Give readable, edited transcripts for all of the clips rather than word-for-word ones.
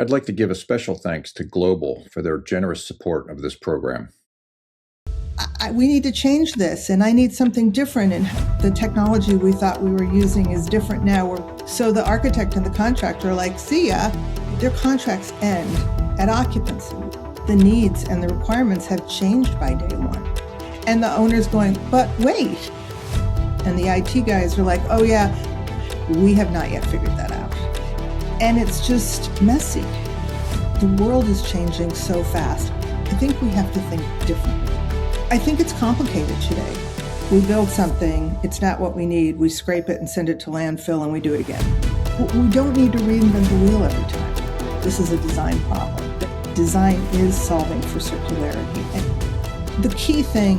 I'd like to give a special thanks to Global for their generous support of this program. We need to change this, and I need something different, and the technology we thought we were using is different now. So the architect and the contractor are like, see ya. Their contracts end at occupancy. The needs and the requirements have changed by day one. And the owner's going, but wait. And the IT guys are like, oh yeah, we have not yet figured that out. And it's just messy. The world is changing so fast. I think we have to think differently. I think it's complicated today. We build something, it's not what we need, we scrape it and send it to landfill and we do it again. We don't need to reinvent the wheel every time. This is a design problem. Design is solving for circularity. And the key thing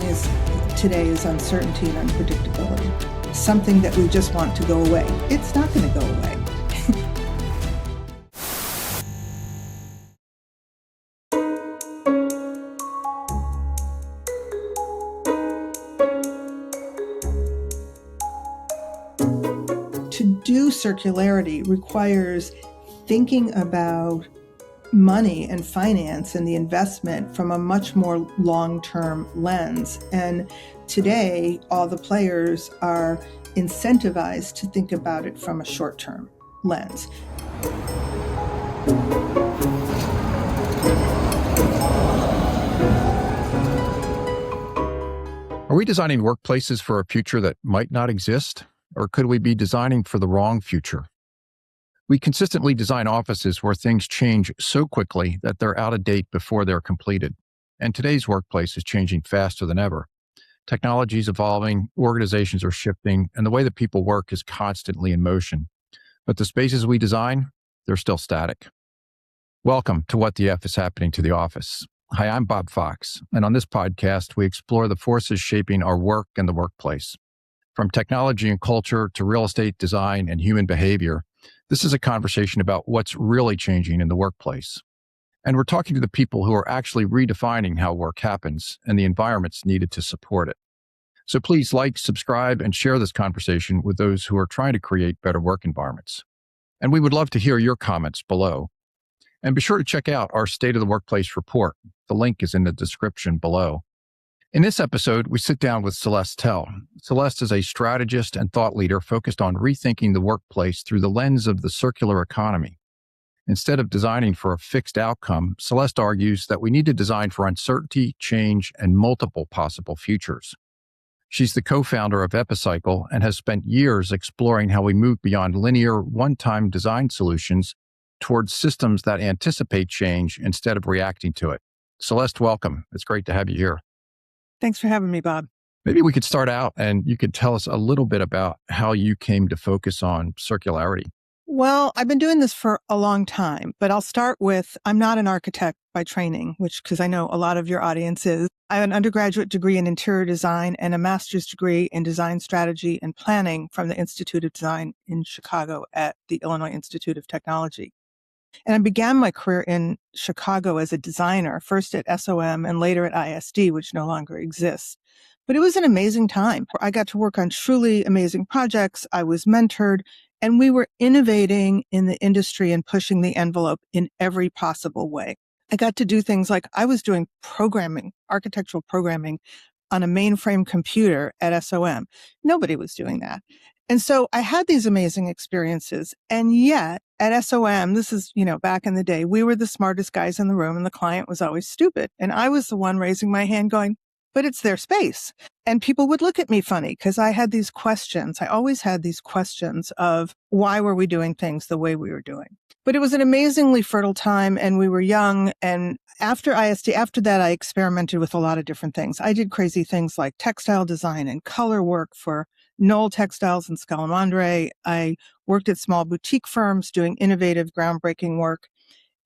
today is uncertainty and unpredictability. Something that we just want to go away. It's not going to go away. To do circularity requires thinking about money and finance and the investment from a much more long-term lens. And today, all the players are incentivized to think about it from a short-term lens. Are we designing workplaces for a future that might not exist? Or could we be designing for the wrong future? We consistently design offices where things change so quickly that they're out of date before they're completed. And today's workplace is changing faster than ever. Technology is evolving, organizations are shifting, and the way that people work is constantly in motion. But the spaces we design, they're still static. Welcome to What the F is Happening to the Office. Hi, I'm Bob Fox, and on this podcast, we explore the forces shaping our work and the workplace. From technology and culture to real estate design and human behavior, this is a conversation about what's really changing in the workplace. And we're talking to the people who are actually redefining how work happens and the environments needed to support it. So please like, subscribe, and share this conversation with those who are trying to create better work environments. And we would love to hear your comments below. And be sure to check out our State of the Workplace report. The link is in the description below. In this episode, we sit down with Celeste Tell. Celeste is a strategist and thought leader focused on rethinking the workplace through the lens of the circular economy. Instead of designing for a fixed outcome, Celeste argues that we need to design for uncertainty, change, and multiple possible futures. She's the co-founder of Epicycled and has spent years exploring how we move beyond linear, one-time design solutions towards systems that anticipate change instead of reacting to it. Celeste, welcome. It's great to have you here. Thanks for having me, Bob. Maybe we could start out and you could tell us a little bit about how you came to focus on circularity. Well, I've been doing this for a long time, but I'll start with, I'm not an architect by training, because I know a lot of your audience is. I have an undergraduate degree in interior design and a master's degree in design strategy and planning from the Institute of Design in Chicago at the Illinois Institute of Technology. And I began my career in Chicago as a designer, first at SOM and later at ISD, which no longer exists. But it was an amazing time. I got to work on truly amazing projects. I was mentored, and we were innovating in the industry and pushing the envelope in every possible way. I got to do things like I was doing programming, architectural programming on a mainframe computer at SOM. Nobody was doing that. And so I had these amazing experiences. And yet at SOM, this is, back in the day, we were the smartest guys in the room and the client was always stupid. And I was the one raising my hand going, but it's their space. And people would look at me funny because I had these questions. I always had these questions of why were we doing things the way we were doing? But it was an amazingly fertile time and we were young. And after ISD, after that, I experimented with a lot of different things. I did crazy things like textile design and color work for Knoll Textiles and Scalamandre. I worked at small boutique firms doing innovative, groundbreaking work.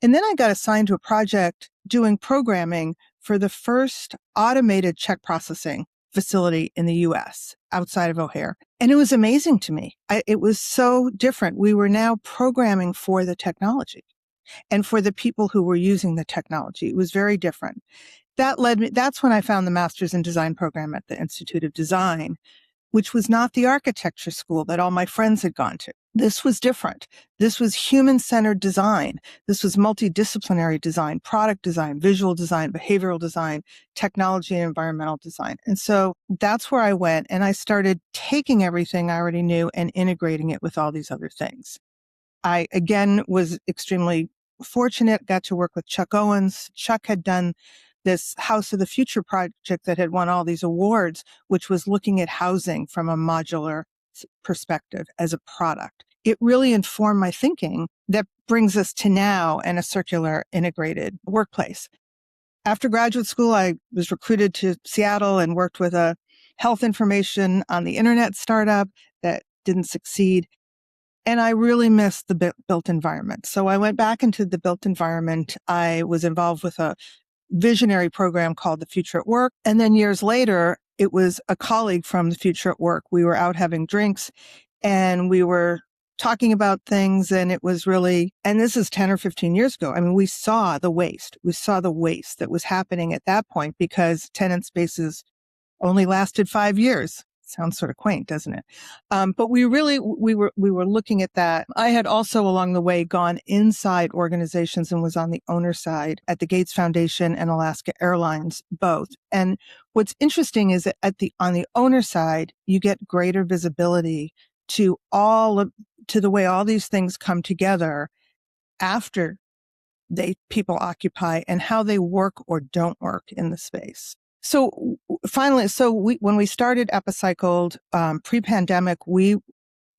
And then I got assigned to a project doing programming for the first automated check processing facility in the US outside of O'Hare. And it was amazing to me. It was so different. We were now programming for the technology and for the people who were using the technology. It was very different. That's when I found the Master's in Design program at the Institute of Design, which was not the architecture school that all my friends had gone to. This was different. This was human-centered design. This was multidisciplinary design, product design, visual design, behavioral design, technology and environmental design. And so that's where I went, and I started taking everything I already knew and integrating it with all these other things. I, again, was extremely fortunate, got to work with Chuck Owens. Chuck had done this House of the Future project that had won all these awards, which was looking at housing from a modular perspective as a product. It really informed my thinking that brings us to now and a circular integrated workplace. After graduate school, I was recruited to Seattle and worked with a health information on the internet startup that didn't succeed. And I really missed the built environment. So I went back into the built environment. I was involved with a visionary program called The Future at Work. And then years later, it was a colleague from The Future at Work. We were out having drinks and we were talking about things, and it was really, and this is 10 or 15 years ago. I mean, we saw the waste. We saw the waste that was happening at that point because tenant spaces only lasted 5 years. Sounds sort of quaint, doesn't it? But we were looking at that. I had also along the way gone inside organizations and was on the owner side at the Gates Foundation and Alaska Airlines, both. And what's interesting is that on the owner side, you get greater visibility to the way all these things come together after people occupy and how they work or don't work in the space. So finally, when we started Epicycled pre-pandemic, we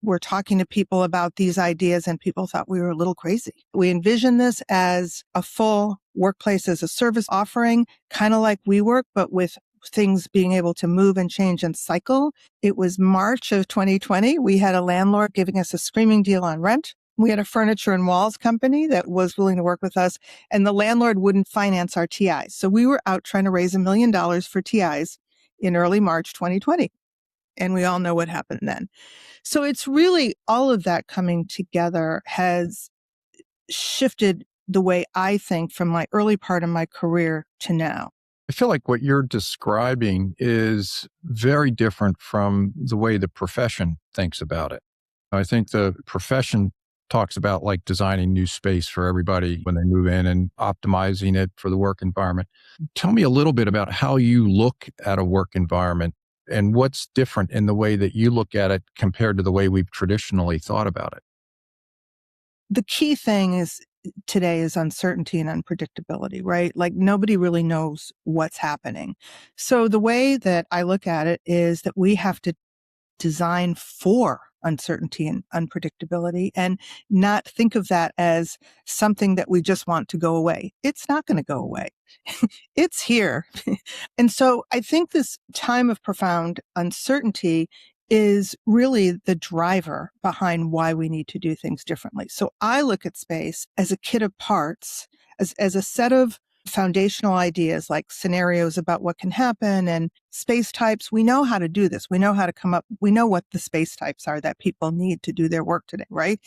were talking to people about these ideas and people thought we were a little crazy. We envisioned this as a full workplace as a service offering, kind of like WeWork, but with things being able to move and change and cycle. It was March of 2020. We had a landlord giving us a screaming deal on rent. We had a furniture and walls company that was willing to work with us, and the landlord wouldn't finance our TIs. So we were out trying to raise $1 million for TIs in early March 2020. And we all know what happened then. So it's really all of that coming together has shifted the way I think from my early part of my career to now. I feel like what you're describing is very different from the way the profession thinks about it. I think the profession talks about like designing new space for everybody when they move in and optimizing it for the work environment. Tell me a little bit about how you look at a work environment and what's different in the way that you look at it compared to the way we've traditionally thought about it. The key thing today is uncertainty and unpredictability, right? Like nobody really knows what's happening. So the way that I look at it is that we have to design for uncertainty and unpredictability and not think of that as something that we just want to go away. It's not going to go away. It's here. And so I think this time of profound uncertainty is really the driver behind why we need to do things differently. So I look at space as a kit of parts, as a set of foundational ideas like scenarios about what can happen and space types. We know how to do this. We know how to we know what the space types are that people need to do their work today, right?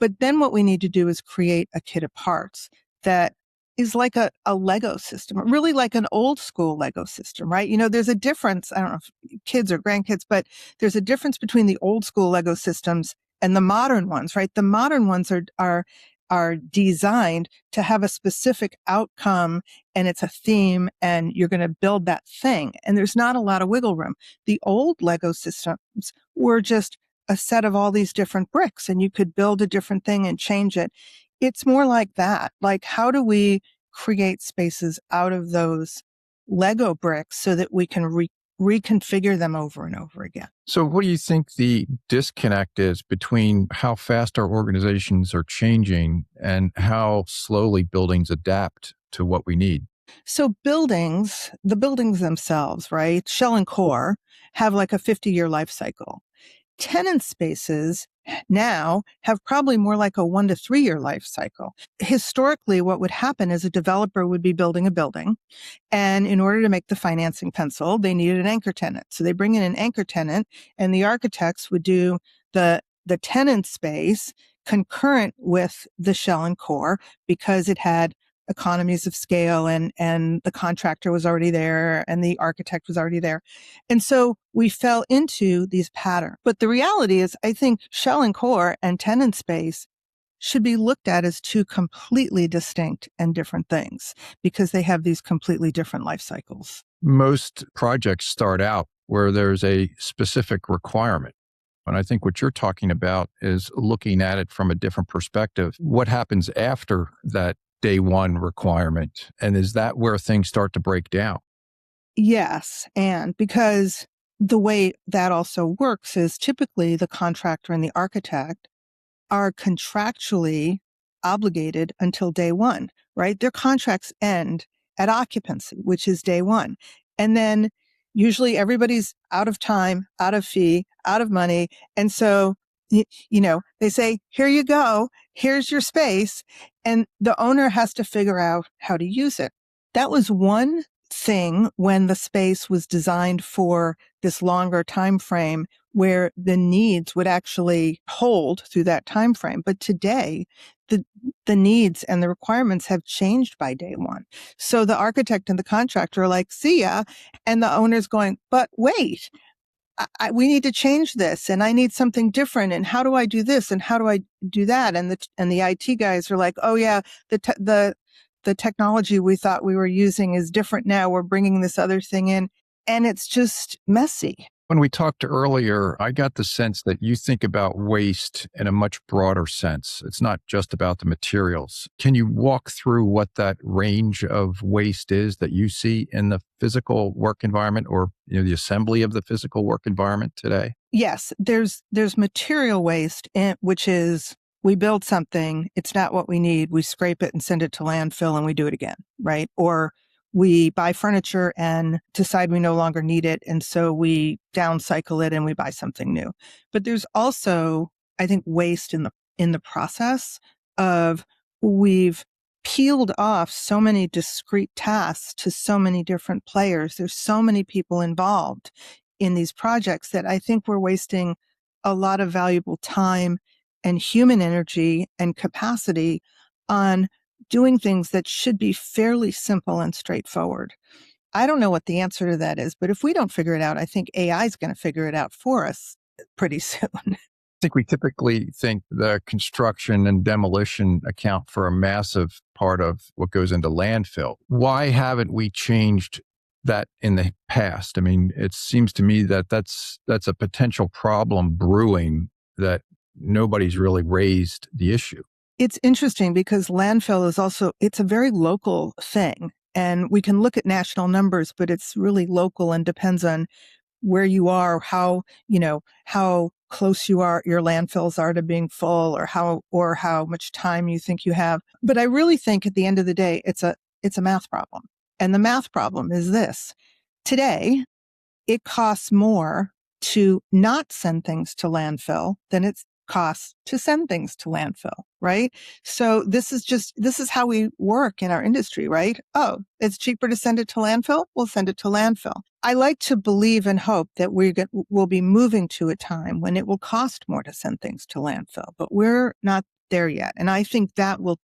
But then what we need to do is create a kit of parts that is like a Lego system, really like an old school Lego system, right? You know, there's a difference. I don't know if kids or grandkids, but there's a difference between the old school Lego systems and the modern ones, right? The modern ones are designed to have a specific outcome and it's a theme and you're going to build that thing. And there's not a lot of wiggle room. The old Lego systems were just a set of all these different bricks and you could build a different thing and change it. It's more like that. Like, how do we create spaces out of those Lego bricks so that we can reconfigure them over and over again? So what do you think the disconnect is between how fast our organizations are changing and how slowly buildings adapt to what we need? So the buildings themselves, right, shell and core, have like a 50-year life cycle. Tenant spaces now have probably more like a 1 to 3 year life cycle. Historically, what would happen is a developer would be building a building, and in order to make the financing pencil, they needed an anchor tenant. So they bring in an anchor tenant, and the architects would do the tenant space concurrent with the shell and core because it had economies of scale, and the contractor was already there and the architect was already there. And so we fell into these patterns. But the reality is, I think shell and core and tenant space should be looked at as two completely distinct and different things because they have these completely different life cycles. Most projects start out where there's a specific requirement. And I think what you're talking about is looking at it from a different perspective. What happens after that day one requirement? And is that where things start to break down? Yes. And because the way that also works is typically the contractor and the architect are contractually obligated until day one, right? Their contracts end at occupancy, which is day one. And then usually everybody's out of time, out of fee, out of money. And so, they say, here you go, here's your space. And the owner has to figure out how to use it. That was one thing when the space was designed for this longer time frame where the needs would actually hold through that time frame. But today, the needs and the requirements have changed by day one. So the architect and the contractor are like, see ya. And the owner's going, but wait, we need to change this and I need something different. And how do I do this? And how do I do that? And the IT guys are like, oh yeah, the technology we thought we were using is different now. We're bringing this other thing in. And it's just messy. When we talked earlier, I got the sense that you think about waste in a much broader sense. It's not just about the materials. Can you walk through what that range of waste is that you see in the physical work environment or the assembly of the physical work environment today? Yes, there's material waste, which is we build something, it's not what we need, we scrape it and send it to landfill and we do it again, right? Or we buy furniture and decide we no longer need it, and so we downcycle it and we buy something new. But there's also, I think, waste in the process of we've peeled off so many discrete tasks to so many different players. There's so many people involved in these projects that I think we're wasting a lot of valuable time and human energy and capacity on doing things that should be fairly simple and straightforward. I don't know what the answer to that is, but if we don't figure it out, I think AI is going to figure it out for us pretty soon. I think we typically think the construction and demolition account for a massive part of what goes into landfill. Why haven't we changed that in the past? I mean, it seems to me that that's a potential problem brewing that nobody's really raised the issue. It's interesting because landfill is it's a very local thing. And we can look at national numbers, but it's really local and depends on where you are, how close your landfills are to being full or how much time you think you have. But I really think at the end of the day, it's a math problem. And the math problem is this. Today, it costs more to not send things to landfill than it costs to send things to landfill, right? So this is how we work in our industry, right? Oh, it's cheaper to send it to landfill? We'll send it to landfill. I like to believe and hope that we'll be moving to a time when it will cost more to send things to landfill, but we're not there yet. And I think that will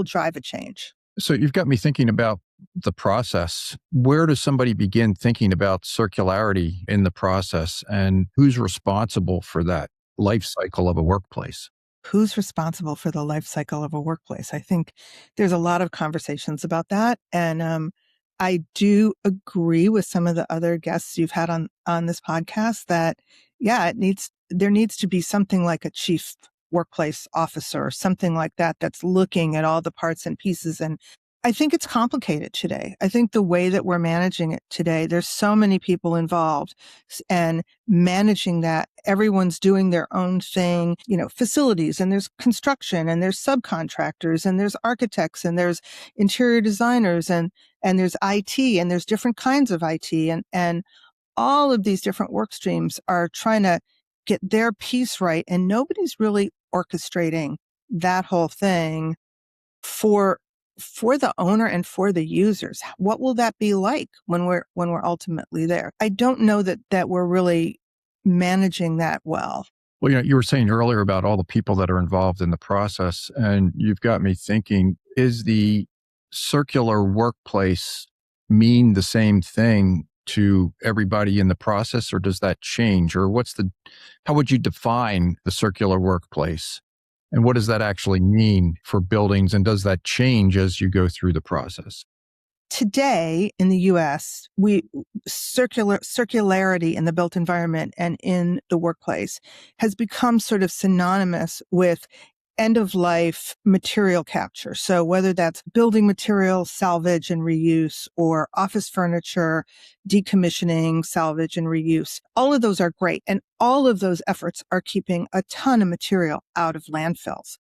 drive a change. So you've got me thinking about the process. Where does somebody begin thinking about circularity in the process and who's responsible for that life cycle of a workplace? Who's responsible for the life cycle of a workplace? I think there's a lot of conversations about that. And I do agree with some of the other guests you've had on this podcast that, yeah, there needs to be something like a chief workplace officer or something like that that's looking at all the parts and pieces. And I think it's complicated today. I think the way that we're managing it today, there's so many people involved and managing that. Everyone's doing their own thing, facilities, and there's construction and there's subcontractors and there's architects and there's interior designers and there's IT and there's different kinds of IT and all of these different work streams are trying to get their piece right. And nobody's really orchestrating that whole thing for the owner and for the users. What will that be like when we're ultimately there? I don't know that we're really managing that well. Well, you were saying earlier about all the people that are involved in the process, and you've got me thinking, is the circular workplace mean the same thing to everybody in the process, or does that change? Or how would you define the circular workplace? And what does that actually mean for buildings? And does that change as you go through the process? Today in the US, circularity in the built environment and in the workplace has become sort of synonymous with end of life material capture. So whether that's building material, salvage and reuse, or office furniture, decommissioning, salvage and reuse, all of those are great. And all of those efforts are keeping a ton of material out of landfills.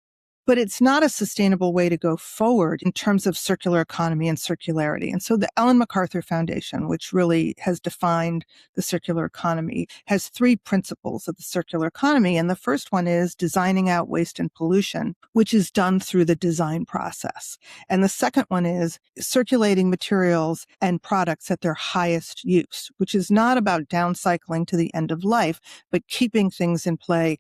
But it's not a sustainable way to go forward in terms of circular economy and circularity. And so the Ellen MacArthur Foundation, which really has defined the circular economy, has three principles of the circular economy. And the first one is designing out waste and pollution, which is done through the design process. And the second one is circulating materials and products at their highest use, which is not about downcycling to the end of life, but keeping things in play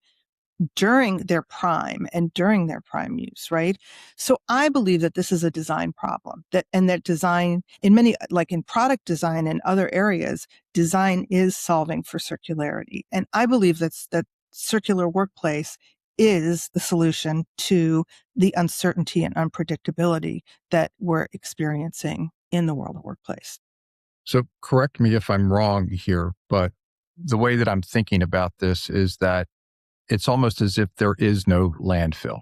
during their prime and during their prime use, right? So I believe that this is a design problem, that design in many, like in product design and other areas, design is solving for circularity. And I believe that circular workplace is the solution to the uncertainty and unpredictability that we're experiencing in the world of workplace. So correct me if I'm wrong here, but the way that I'm thinking about this is that it's almost as if there is no landfill.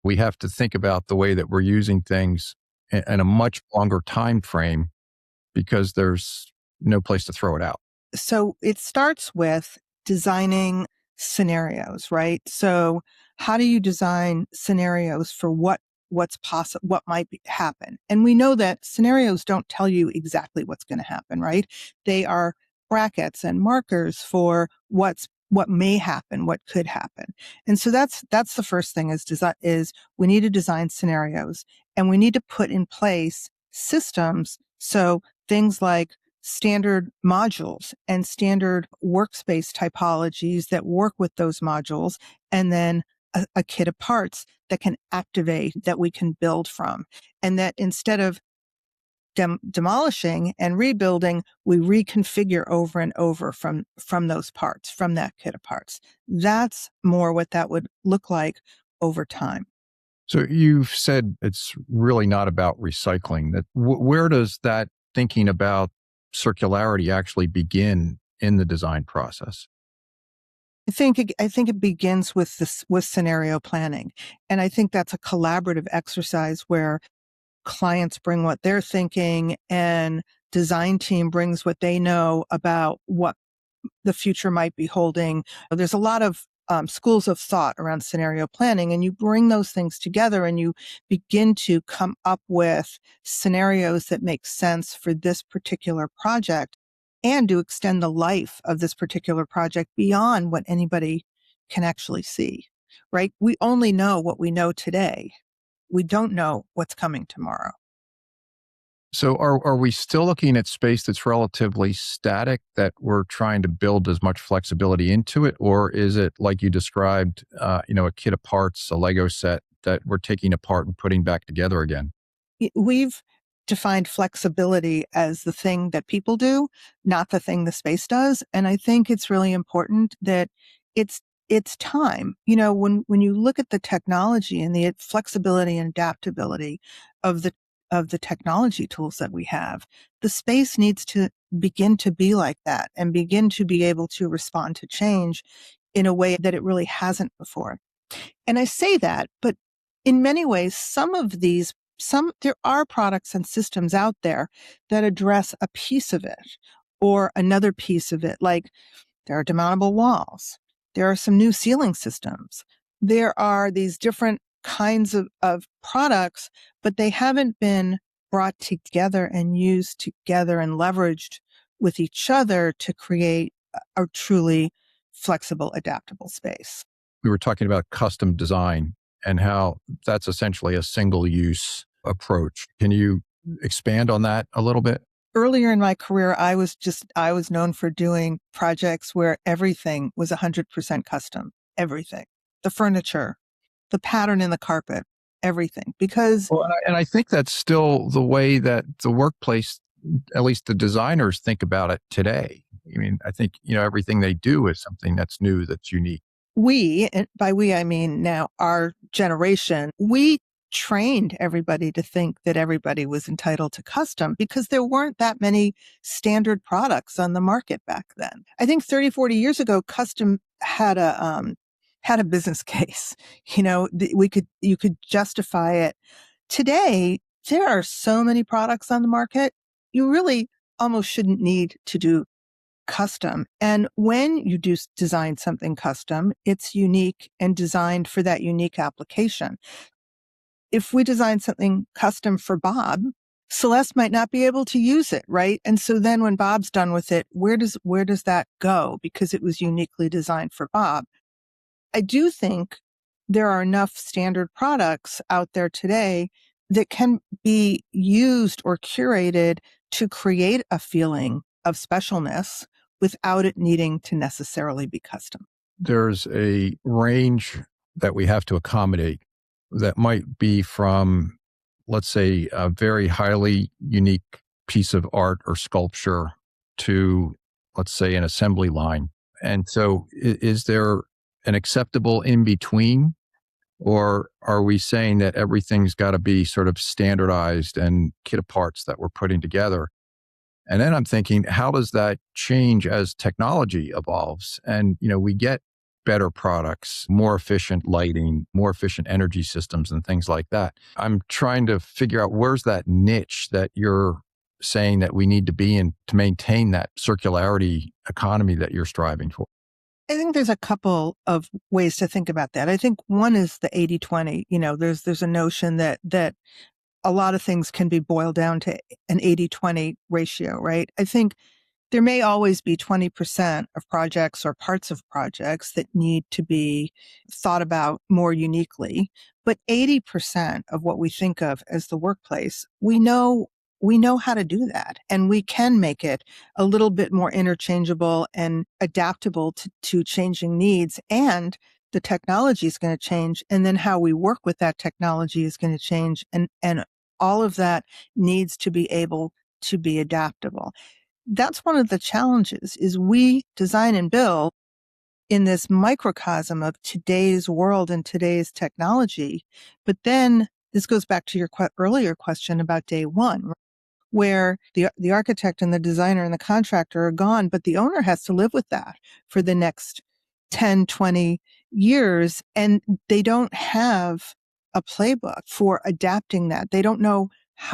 We have to think about the way that we're using things in a much longer time frame because there's no place to throw it out. So it starts with designing scenarios, right? So how do you design scenarios for what's possible, what might happen? And we know that scenarios don't tell you exactly what's going to happen, right? They are brackets and markers for what may happen, what could happen. And so that's the first thing is we need to design scenarios, and we need to put in place systems. So things like standard modules and standard workspace typologies that work with those modules, and then a kit of parts that can activate, that we can build from. And that instead of demolishing and rebuilding, we reconfigure over and over from those parts, from that kit of parts. That's more what that would look like over time. So you've said it's really not about recycling. That where does that thinking about circularity actually begin in the design process? I think it begins with scenario planning, and I think that's a collaborative exercise where clients bring what they're thinking and design team brings what they know about what the future might be holding. There's a lot of schools of thought around scenario planning, and you bring those things together and you begin to come up with scenarios that make sense for this particular project and to extend the life of this particular project beyond what anybody can actually see, right? We only know what we know today. We don't know what's coming tomorrow. So are we still looking at space that's relatively static, that we're trying to build as much flexibility into it? Or is it like you described, a kit of parts, a Lego set that we're taking apart and putting back together again? We've defined flexibility as the thing that people do, not the thing the space does. And I think it's really important that it's time. When you look at the technology and the flexibility and adaptability of the technology tools that we have, the space needs to begin to be like that and begin to be able to respond to change in a way that it really hasn't before. And I say that, but in many ways, there are products and systems out there that address a piece of it or another piece of it. Like there are demountable walls. There are some new ceiling systems. There are these different kinds of products, but they haven't been brought together and used together and leveraged with each other to create a truly flexible, adaptable space. We were talking about custom design and how that's essentially a single use approach. Can you expand on that a little bit? Earlier in my career, I was known for doing projects where everything was 100% custom. Everything. The furniture, the pattern in the carpet, everything because Well, and I think that's still the way that the workplace, at least the designers, think about it today. I mean, I think, everything they do is something that's new, that's unique. we, and by we, I mean now our generation, we trained everybody to think that everybody was entitled to custom because there weren't that many standard products on the market back then. I think 30, 40 years ago, custom had a business case. You could justify it. Today, there are so many products on the market. You really almost shouldn't need to do custom. And when you do design something custom, it's unique and designed for that unique application. If we design something custom for Bob, Celeste might not be able to use it, right? And so then when Bob's done with it, where does that go? Because it was uniquely designed for Bob. I do think there are enough standard products out there today that can be used or curated to create a feeling of specialness without it needing to necessarily be custom. There's a range that we have to accommodate that might be from, let's say, a very highly unique piece of art or sculpture to, let's say, an assembly line. And so is there an acceptable in between? Or are we saying that everything's got to be sort of standardized and kit parts that we're putting together? And then I'm thinking, how does that change as technology evolves? And, we get better products, more efficient lighting, more efficient energy systems and things like that. I'm trying to figure out where's that niche that you're saying that we need to be in to maintain that circularity economy that you're striving for. I think there's a couple of ways to think about that. I think one is the 80-20. There's a notion that a lot of things can be boiled down to an 80-20 ratio, right? I think there may always be 20% of projects or parts of projects that need to be thought about more uniquely, but 80% of what we think of as the workplace, we know how to do that, and we can make it a little bit more interchangeable and adaptable to changing needs, and the technology is going to change, and then how we work with that technology is going to change, and all of that needs to be able to be adaptable. That's one of the challenges is we design and build in this microcosm of today's world and today's technology. But then this goes back to your earlier question about day one, where the architect and the designer and the contractor are gone, but the owner has to live with that for the next 10, 20 years. And they don't have a playbook for adapting that. They don't know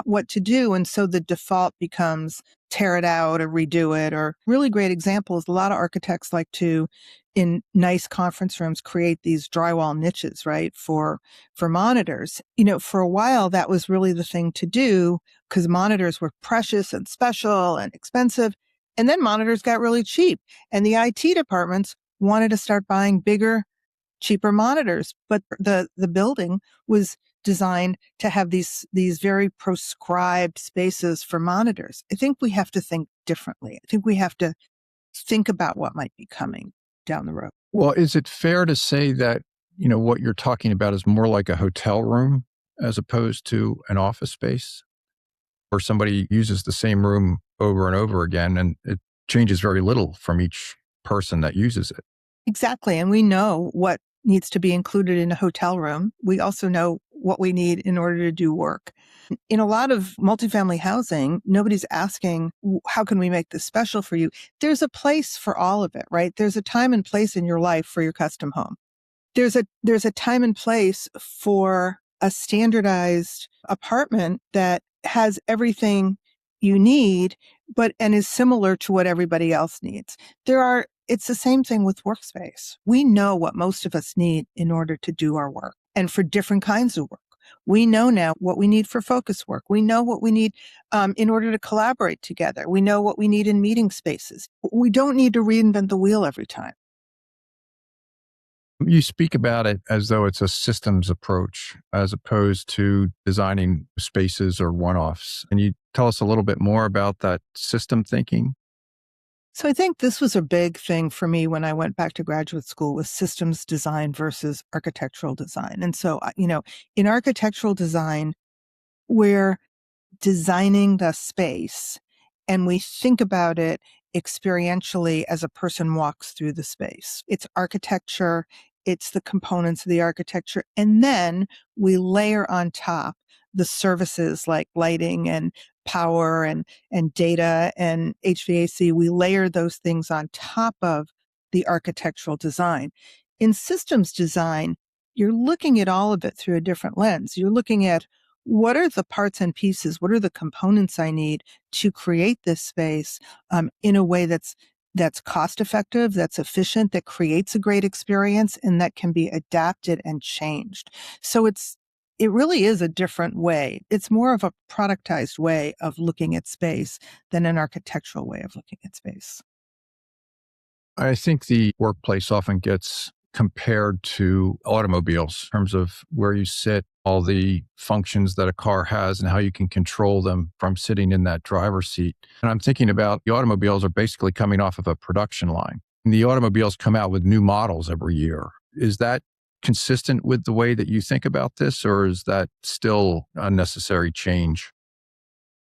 what to do. And so the default becomes tear it out or redo it. Or really great examples. A lot of architects like to, in nice conference rooms, create these drywall niches, right? For monitors. For a while, that was really the thing to do because monitors were precious and special and expensive. And then monitors got really cheap. And the IT departments wanted to start buying bigger, cheaper monitors. But the building was designed to have these very proscribed spaces for monitors. I think we have to think differently. I think we have to think about what might be coming down the road. Well, is it fair to say that, what you're talking about is more like a hotel room as opposed to an office space where somebody uses the same room over and over again and it changes very little from each person that uses it? Exactly. And we know what needs to be included in a hotel room. We also know what we need in order to do work. In a lot of multifamily housing, nobody's asking, how can we make this special for you? There's a place for all of it, right? There's a time and place in your life for your custom home. There's a time and place for a standardized apartment that has everything you need, and is similar to what everybody else needs. It's the same thing with workspace. We know what most of us need in order to do our work and for different kinds of work. We know now what we need for focus work. We know what we need in order to collaborate together. We know what we need in meeting spaces. We don't need to reinvent the wheel every time. You speak about it as though it's a systems approach as opposed to designing spaces or one-offs. And you tell us a little bit more about that system thinking? So I think this was a big thing for me when I went back to graduate school with systems design versus architectural design. And so, in architectural design, we're designing the space and we think about it experientially as a person walks through the space. It's architecture, it's the components of the architecture, and then we layer on top the services like lighting and power and data and HVAC. We layer those things on top of the architectural design. In systems design, you're looking at all of it through a different lens. You're looking at what are the parts and pieces? What are the components I need to create this space in a way that's cost effective, that's efficient, that creates a great experience, and that can be adapted and changed. So it really is a different way. It's more of a productized way of looking at space than an architectural way of looking at space. I think the workplace often gets compared to automobiles in terms of where you sit, all the functions that a car has and how you can control them from sitting in that driver's seat. And I'm thinking about the automobiles are basically coming off of a production line. And the automobiles come out with new models every year. Is that consistent with the way that you think about this, or is that still unnecessary change?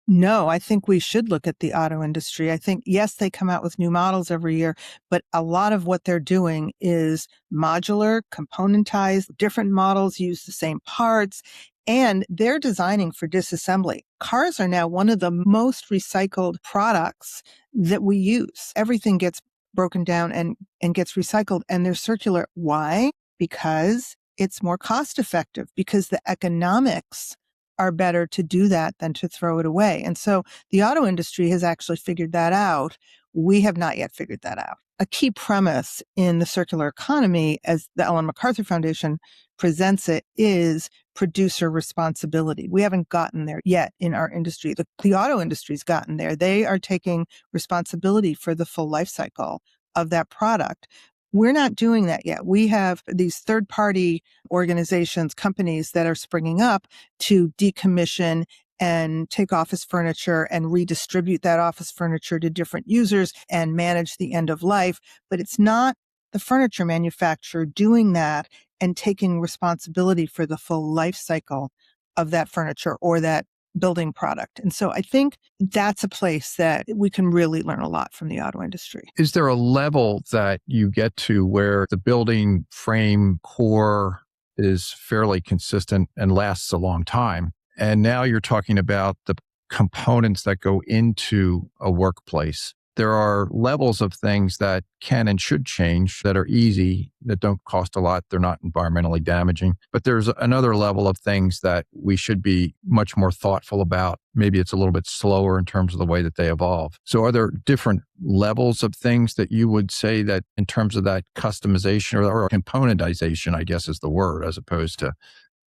No, I think we should look at the auto industry. I think, yes, they come out with new models every year, but a lot of what they're doing is modular, componentized, different models use the same parts, and they're designing for disassembly. Cars are now one of the most recycled products that we use. Everything gets broken down and gets recycled, and they're circular. Why? Because it's more cost effective, because the economics are better to do that than to throw it away. And so the auto industry has actually figured that out. We have not yet figured that out. A key premise in the circular economy, as the Ellen MacArthur Foundation presents it, is producer responsibility. We haven't gotten there yet in our industry. The auto industry's gotten there. They are taking responsibility for the full life cycle of that product. We're not doing that yet. We have these third-party organizations, companies that are springing up to decommission and take office furniture and redistribute that office furniture to different users and manage the end of life. But it's not the furniture manufacturer doing that and taking responsibility for the full life cycle of that furniture or that building product. And so I think that's a place that we can really learn a lot from the auto industry. Is there a level that you get to where the building frame core is fairly consistent and lasts a long time? And now you're talking about the components that go into a workplace. There are levels of things that can and should change that are easy, that don't cost a lot. They're not environmentally damaging. But there's another level of things that we should be much more thoughtful about. Maybe it's a little bit slower in terms of the way that they evolve. So are there different levels of things that you would say that in terms of that customization or componentization, I guess is the word, as opposed to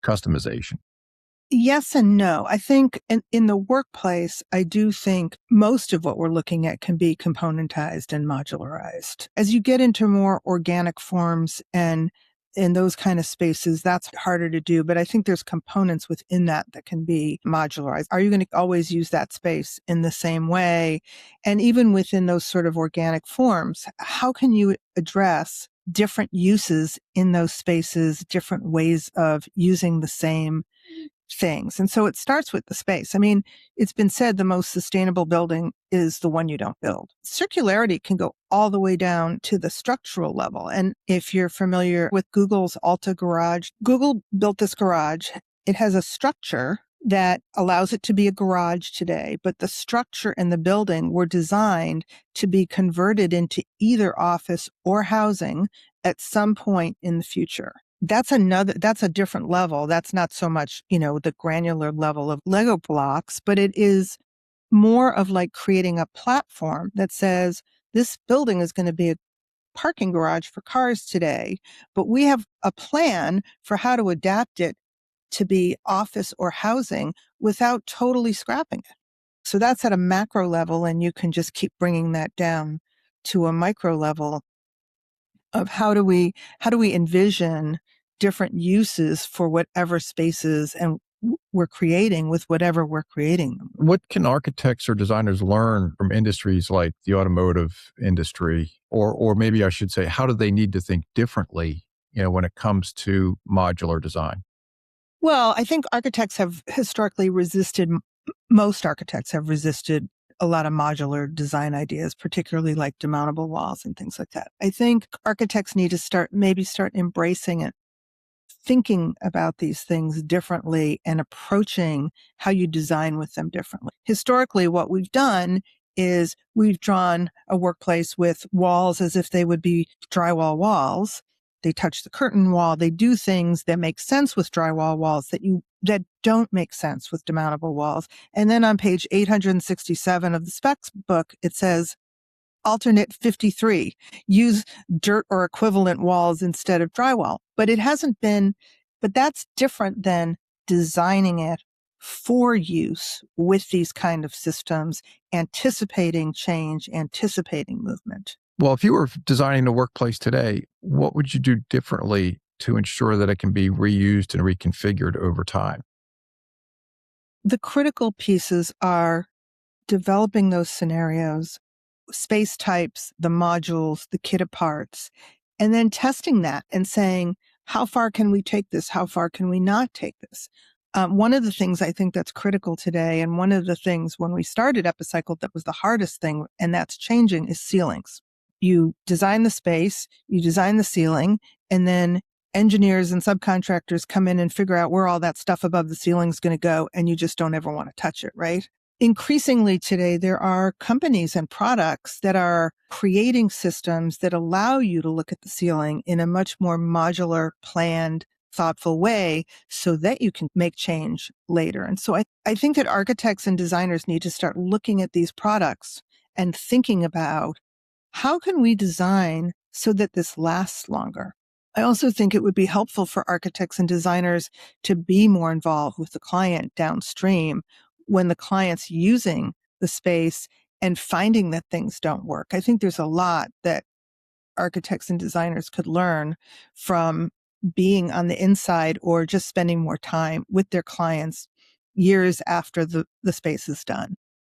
customization? Yes and no. I think in the workplace, I do think most of what we're looking at can be componentized and modularized. As you get into more organic forms and in those kind of spaces, that's harder to do. But I think there's components within that can be modularized. Are you going to always use that space in the same way? And even within those sort of organic forms, how can you address different uses in those spaces, different ways of using the same things? And so it starts with the space. I mean, it's been said the most sustainable building is the one you don't build. Circularity can go all the way down to the structural level. And if you're familiar with Google's Alta Garage, Google built this garage. It has a structure that allows it to be a garage today, but the structure and the building were designed to be converted into either office or housing at some point in the future. That's a different level. That's not so much, the granular level of Lego blocks, but it is more of like creating a platform that says this building is going to be a parking garage for cars today, but we have a plan for how to adapt it to be office or housing without totally scrapping it. So that's at a macro level, and you can just keep bringing that down to a micro level of how do we envision different uses for whatever spaces and we're creating with whatever we're creating them. What can architects or designers learn from industries like the automotive industry? Or maybe I should say, how do they need to think differently, when it comes to modular design? Well, I think architects have historically resisted, most architects have resisted a lot of modular design ideas, particularly like demountable walls and things like that. I think architects need to start embracing it, thinking about these things differently and approaching how you design with them differently. Historically, what we've done is we've drawn a workplace with walls as if they would be drywall walls. They touch the curtain wall. They do things that make sense with drywall walls that don't make sense with demountable walls. And then on page 867 of the specs book, it says, alternate 53, use dirt or equivalent walls instead of drywall. But that's different than designing it for use with these kind of systems, anticipating change, anticipating movement. Well, if you were designing a workplace today, what would you do differently to ensure that it can be reused and reconfigured over time? The critical pieces are developing those scenarios, space types, the modules, the kit of parts, and then testing that and saying, how far can we take this? How far can we not take this? One of the things I think that's critical today, and one of the things when we started Epicycled that was the hardest thing, and that's changing, is ceilings. You design the space, you design the ceiling, and then engineers and subcontractors come in and figure out where all that stuff above the ceiling is going to go, and you just don't ever want to touch it, right? Increasingly today, there are companies and products that are creating systems that allow you to look at the ceiling in a much more modular, planned, thoughtful way so that you can make change later. And so I think that architects and designers need to start looking at these products and thinking about, how can we design so that this lasts longer? I also think it would be helpful for architects and designers to be more involved with the client downstream when the client's using the space and finding that things don't work. I think there's a lot that architects and designers could learn from being on the inside or just spending more time with their clients years after the space is done.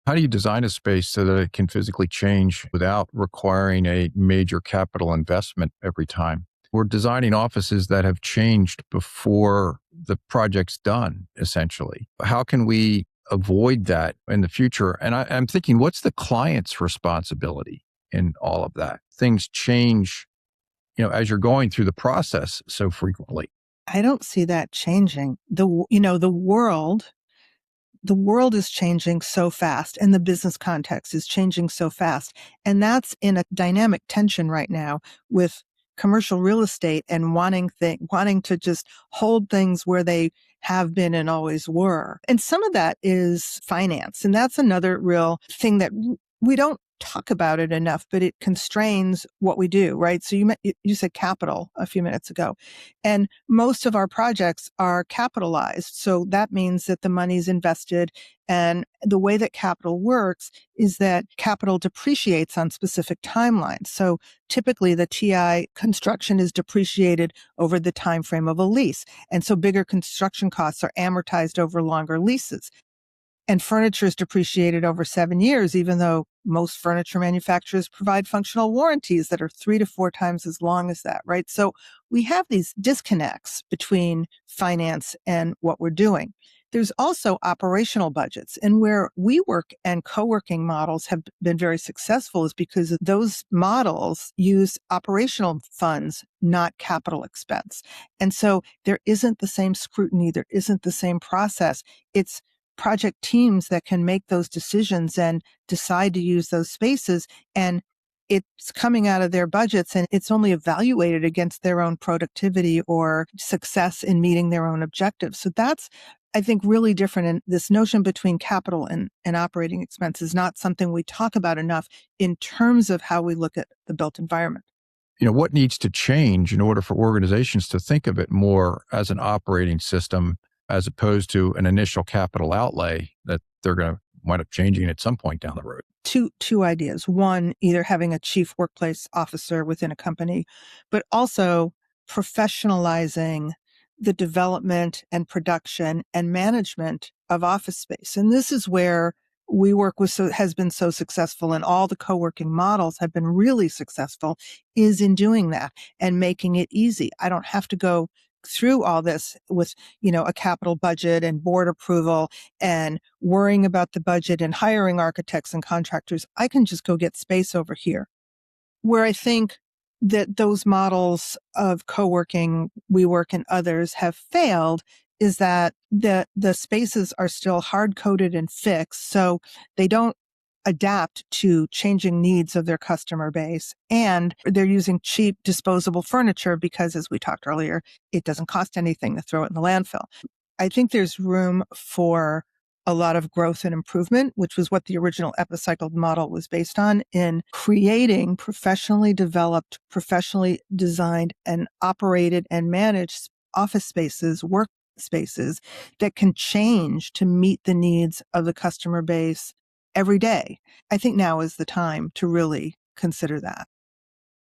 How do you design a space so that it can physically change without requiring a major capital investment every time? We're designing offices that have changed before the project's done, essentially. How can we avoid that in the future? And I'm thinking, what's the client's responsibility in all of that? Things change, as you're going through the process so frequently. I don't see that changing. The world is changing so fast, and the business context is changing so fast. And that's in a dynamic tension right now with commercial real estate and wanting to just hold things where they have been and always were. And some of that is finance. And that's another real thing that we don't talk about it enough, but it constrains what we do, right? So you said capital a few minutes ago, and most of our projects are capitalized. So that means that the money's invested, and the way that capital works is that capital depreciates on specific timelines. So typically the TI construction is depreciated over the time frame of a lease. And so bigger construction costs are amortized over longer leases. And furniture is depreciated over 7 years, even though most furniture manufacturers provide functional warranties that are 3 to 4 times as long as that, right? So we have these disconnects between finance and what we're doing. There's also operational budgets. And where WeWork and co-working models have been very successful is because those models use operational funds, not capital expense. And so there isn't the same scrutiny. There isn't the same process. It's project teams that can make those decisions and decide to use those spaces, and it's coming out of their budgets, and it's only evaluated against their own productivity or success in meeting their own objectives. So that's, I think, really different. And this notion between capital and operating expense is not something we talk about enough in terms of how we look at the built environment. What needs to change in order for organizations to think of it more as an operating system as opposed to an initial capital outlay that they're going to wind up changing at some point down the road? Two ideas. One, either having a chief workplace officer within a company, but also professionalizing the development and production and management of office space. And this is where WeWork has been so successful, and all the co-working models have been really successful, is in doing that and making it easy. I don't have to go through all this with, a capital budget and board approval and worrying about the budget and hiring architects and contractors. I can just go get space over here. Where I think that those models of co-working, WeWork and others have failed is that the spaces are still hard-coded and fixed, so they don't adapt to changing needs of their customer base. And they're using cheap disposable furniture because, as we talked earlier, it doesn't cost anything to throw it in the landfill. I think there's room for a lot of growth and improvement, which was what the original Epicycled model was based on, in creating professionally developed, professionally designed and operated and managed office spaces, work spaces that can change to meet the needs of the customer base every day. I think now is the time to really consider that.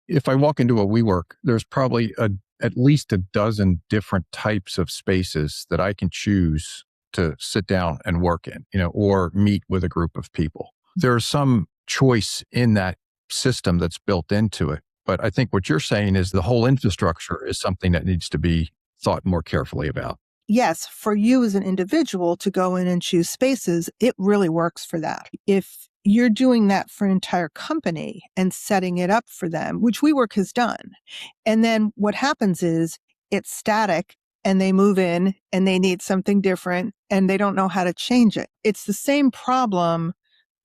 If I walk into a WeWork, there's probably at least a dozen different types of spaces that I can choose to sit down and work in, or meet with a group of people. There's some choice in that system that's built into it. But I think what you're saying is the whole infrastructure is something that needs to be thought more carefully about. Yes, for you as an individual to go in and choose spaces, it really works for that. If you're doing that for an entire company and setting it up for them, which WeWork has done, and then what happens is it's static and they move in and they need something different and they don't know how to change it. It's the same problem.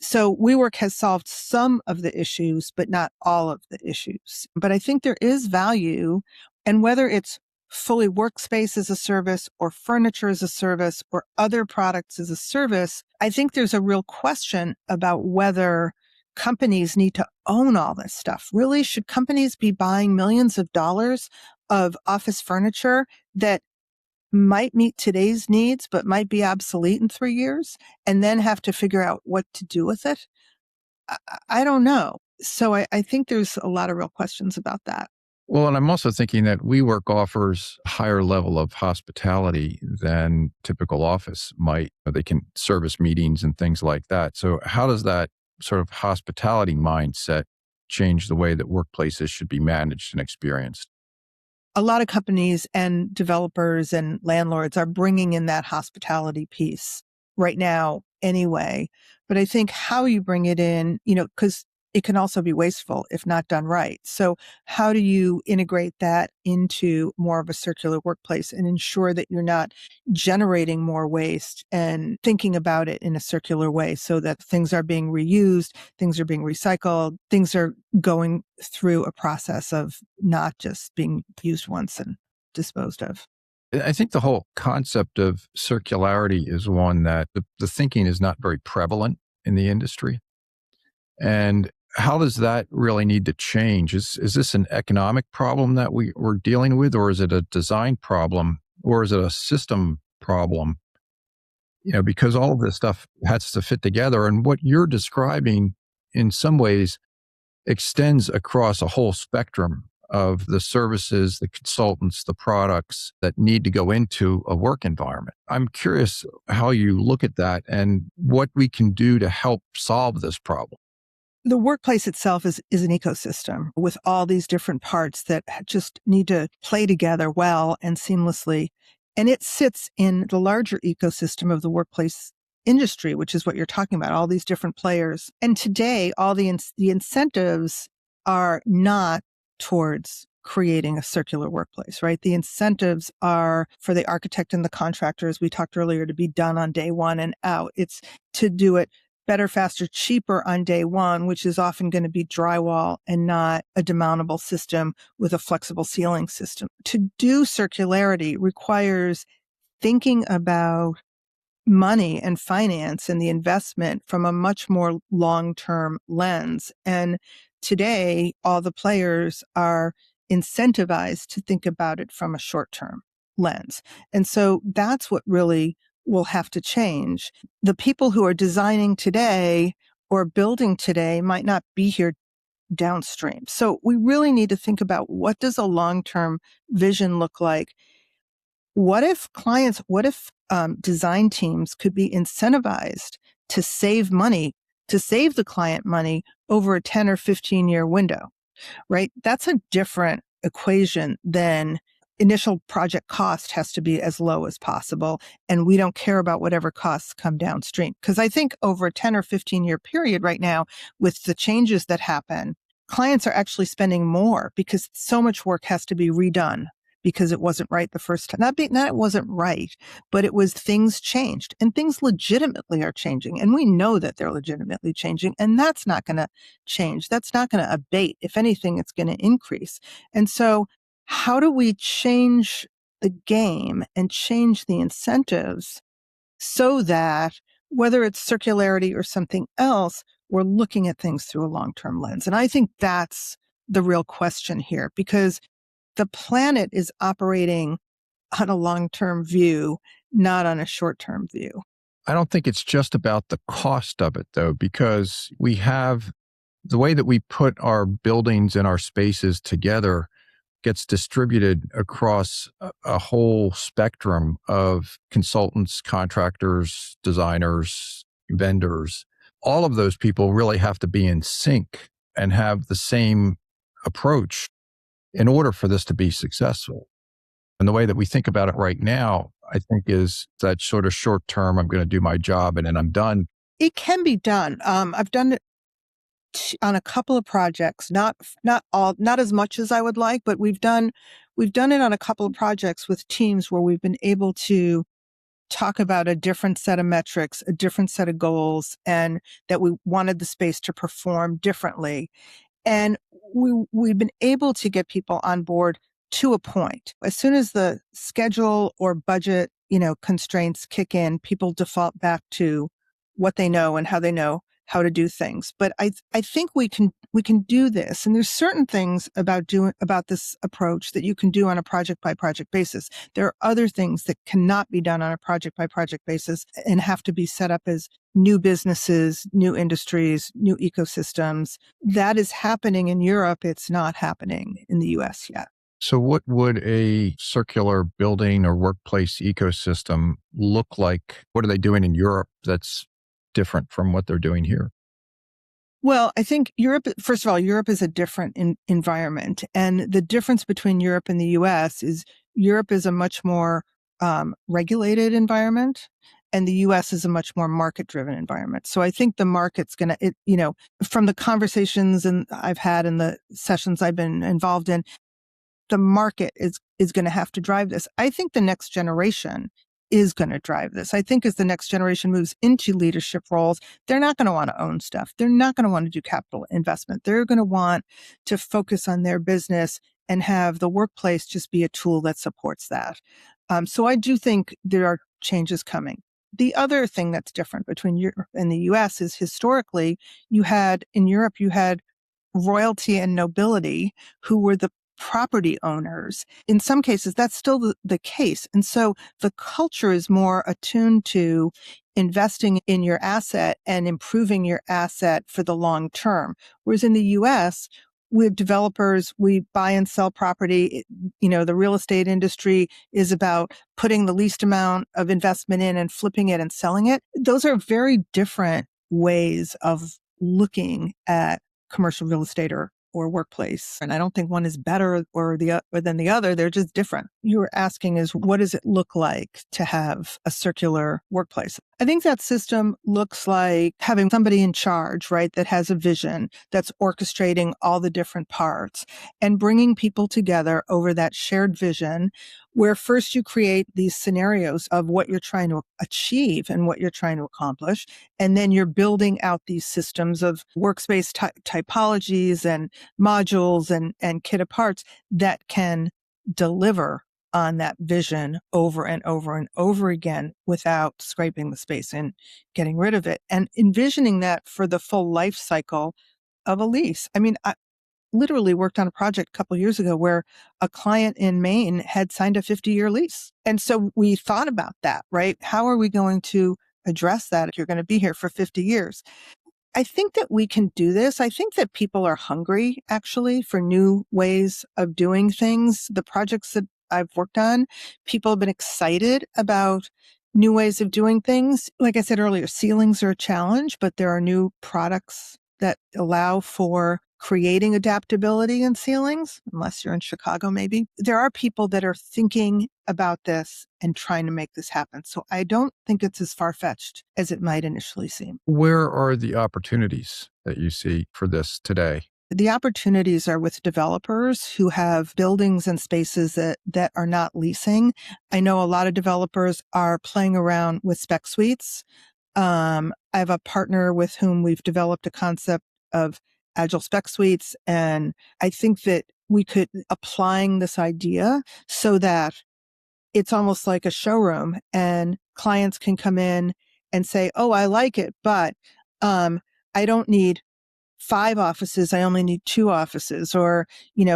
So WeWork has solved some of the issues, but not all of the issues. But I think there is value, and whether it's fully workspace as a service or furniture as a service or other products as a service, I think there's a real question about whether companies need to own all this stuff. Really, should companies be buying millions of dollars of office furniture that might meet today's needs, but might be obsolete in 3 years, and then have to figure out what to do with it? I don't know. So I think there's a lot of real questions about that. Well, and I'm also thinking that WeWork offers a higher level of hospitality than typical office might. They can service meetings and things like that. So how does that sort of hospitality mindset change the way that workplaces should be managed and experienced? A lot of companies and developers and landlords are bringing in that hospitality piece right now anyway. But I think how you bring it in, because it can also be wasteful if not done right. So how do you integrate that into more of a circular workplace and ensure that you're not generating more waste and thinking about it in a circular way so that things are being reused, things are being recycled, things are going through a process of not just being used once and disposed of? I think the whole concept of circularity is one that the thinking is not very prevalent in the industry. And how does that really need to change? Is this an economic problem that we're dealing with, or is it a design problem, or is it a system problem? Because all of this stuff has to fit together. And what you're describing in some ways extends across a whole spectrum of the services, the consultants, the products that need to go into a work environment. I'm curious how you look at that and what we can do to help solve this problem. The workplace itself is an ecosystem with all these different parts that just need to play together well and seamlessly. And it sits in the larger ecosystem of the workplace industry, which is what you're talking about, all these different players. And today, all the incentives are not towards creating a circular workplace, right? The incentives are for the architect and the contractors, we talked earlier, to be done on day one and out. It's to do it better, faster, cheaper on day one, which is often going to be drywall and not a demountable system with a flexible ceiling system. To do circularity requires thinking about money and finance and the investment from a much more long-term lens. And today, all the players are incentivized to think about it from a short-term lens. And so that's what really will have to change. The people who are designing today or building today might not be here downstream. So we really need to think about, what does a long-term vision look like? what if design teams could be incentivized to save money, to save the client money over a 10 or 15 year window, right? That's a different equation than initial project cost has to be as low as possible. And we don't care about whatever costs come downstream. Because I think over a 10 or 15 year period right now, with the changes that happen, clients are actually spending more because so much work has to be redone because it wasn't right the first time. Not it wasn't right, but it was things changed and things legitimately are changing. And we know that they're legitimately changing, and that's not going to change. That's not going to abate. If anything, it's going to increase. And so how do we change the game and change the incentives so that whether it's circularity or something else, we're looking at things through a long-term lens? And I think that's the real question here, because the planet is operating on a long-term view, not on a short-term view. I don't think it's just about the cost of it, though, because we have the way that we put our buildings and our spaces together gets distributed across a whole spectrum of consultants, contractors, designers, vendors. All of those people really have to be in sync and have the same approach in order for this to be successful. And the way that we think about it right now, I think, is that sort of short term, I'm going to do my job and then I'm done. It can be done. I've done it on a couple of projects, not as much as I would like, but we've done it on a couple of projects with teams where we've been able to talk about a different set of metrics, a different set of goals, and that we wanted the space to perform differently. And we've been able to get people on board to a point. As soon as the schedule or budget, constraints kick in, people default back to what they know and how they know how to do things. But I think we can do this. And there's certain things about this approach that you can do on a project by project basis. There are other things that cannot be done on a project by project basis and have to be set up as new businesses, new industries, new ecosystems. That is happening in Europe. It's not happening in the US yet. So what would a circular building or workplace ecosystem look like? What are they doing in Europe that's different from what they're doing here? Well, I think Europe is a different environment. And the difference between Europe and the US is Europe is a much more regulated environment, and the US is a much more market-driven environment. So I think the market's going to, from the conversations I've had and the sessions I've been involved in, the market is going to have to drive this. I think the next generation is going to drive this. I think as the next generation moves into leadership roles, they're not going to want to own stuff. They're not going to want to do capital investment. They're going to want to focus on their business and have the workplace just be a tool that supports that. So I do think there are changes coming. The other thing that's different between Europe and the US is historically, in Europe, you had royalty and nobility who were the property owners. In some cases, that's still the case. And so the culture is more attuned to investing in your asset and improving your asset for the long term. Whereas in the US, we have developers, we buy and sell property. The real estate industry is about putting the least amount of investment in and flipping it and selling it. Those are very different ways of looking at commercial real estate or workplace. And I don't think one is better than the other. They're just different. You were asking is, what does it look like to have a circular workplace? I think that system looks like having somebody in charge, right, that has a vision, that's orchestrating all the different parts and bringing people together over that shared vision, where first you create these scenarios of what you're trying to achieve and what you're trying to accomplish. And then you're building out these systems of workspace typologies and modules and kit of parts that can deliver on that vision over and over and over again without scraping the space and getting rid of it, and envisioning that for the full life cycle of a lease. I mean, I literally worked on a project a couple of years ago where a client in Maine had signed a 50-year lease. And so we thought about that, right? How are we going to address that if you're going to be here for 50 years? I think that we can do this. I think that people are hungry, actually, for new ways of doing things. The projects that I've worked on, people have been excited about new ways of doing things. Like I said earlier, ceilings are a challenge, but there are new products that allow for creating adaptability in ceilings, unless you're in Chicago, maybe. There are people that are thinking about this and trying to make this happen. So I don't think it's as far-fetched as it might initially seem. Where are the opportunities that you see for this today? The opportunities are with developers who have buildings and spaces that are not leasing. I know a lot of developers are playing around with spec suites. I have a partner with whom we've developed a concept of agile spec suites. And I think that we could applying this idea so that it's almost like a showroom and clients can come in and say, oh, I like it, but I don't need 5 offices. I only need 2 offices. Or,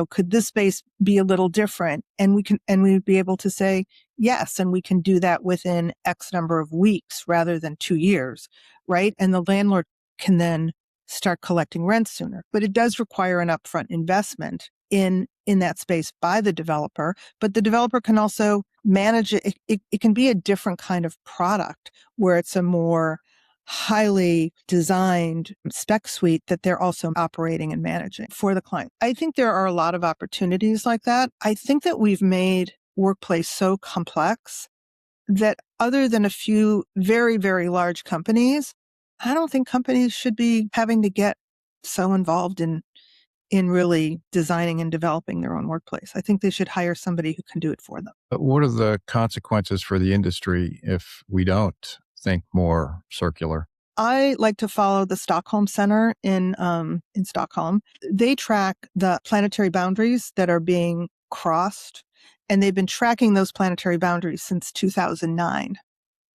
could this space be a little different? And we'd be able to say yes. And we can do that within X number of weeks rather than 2 years. Right. And the landlord can then start collecting rent sooner. But it does require an upfront investment in that space by the developer, but the developer can also manage it. It can be a different kind of product where it's a more highly designed spec suite that they're also operating and managing for the client. I think there are a lot of opportunities like that. I think that we've made workplace so complex that other than a few very, very large companies, I don't think companies should be having to get so involved in really designing and developing their own workplace. I think they should hire somebody who can do it for them. But what are the consequences for the industry if we don't think more circular? I like to follow the Stockholm Center in Stockholm. They track the planetary boundaries that are being crossed, and they've been tracking those planetary boundaries since 2009.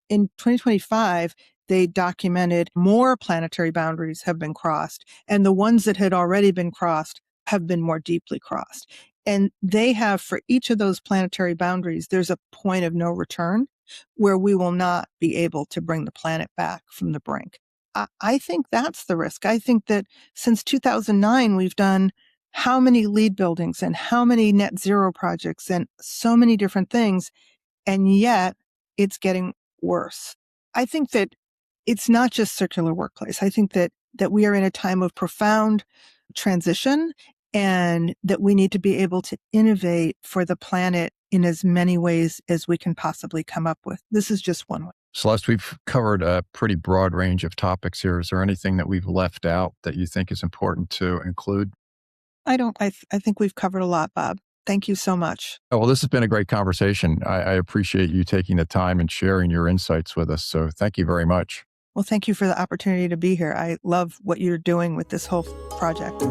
In 2025, they documented more planetary boundaries have been crossed, and the ones that had already been crossed have been more deeply crossed. And they have, for each of those planetary boundaries, there's a point of no return where we will not be able to bring the planet back from the brink. I think that's the risk. I think that since 2009, we've done how many LEED buildings and how many net zero projects and so many different things, and yet it's getting worse. I think that it's not just circular workplace. I think that we are in a time of profound transition and that we need to be able to innovate for the planet in as many ways as we can possibly come up with. This is just one way. Celeste, we've covered a pretty broad range of topics here. Is there anything that we've left out that you think is important to include? I think we've covered a lot, Bob. Thank you so much. Oh, well, this has been a great conversation. I appreciate you taking the time and sharing your insights with us. So thank you very much. Well, thank you for the opportunity to be here. I love what you're doing with this whole project.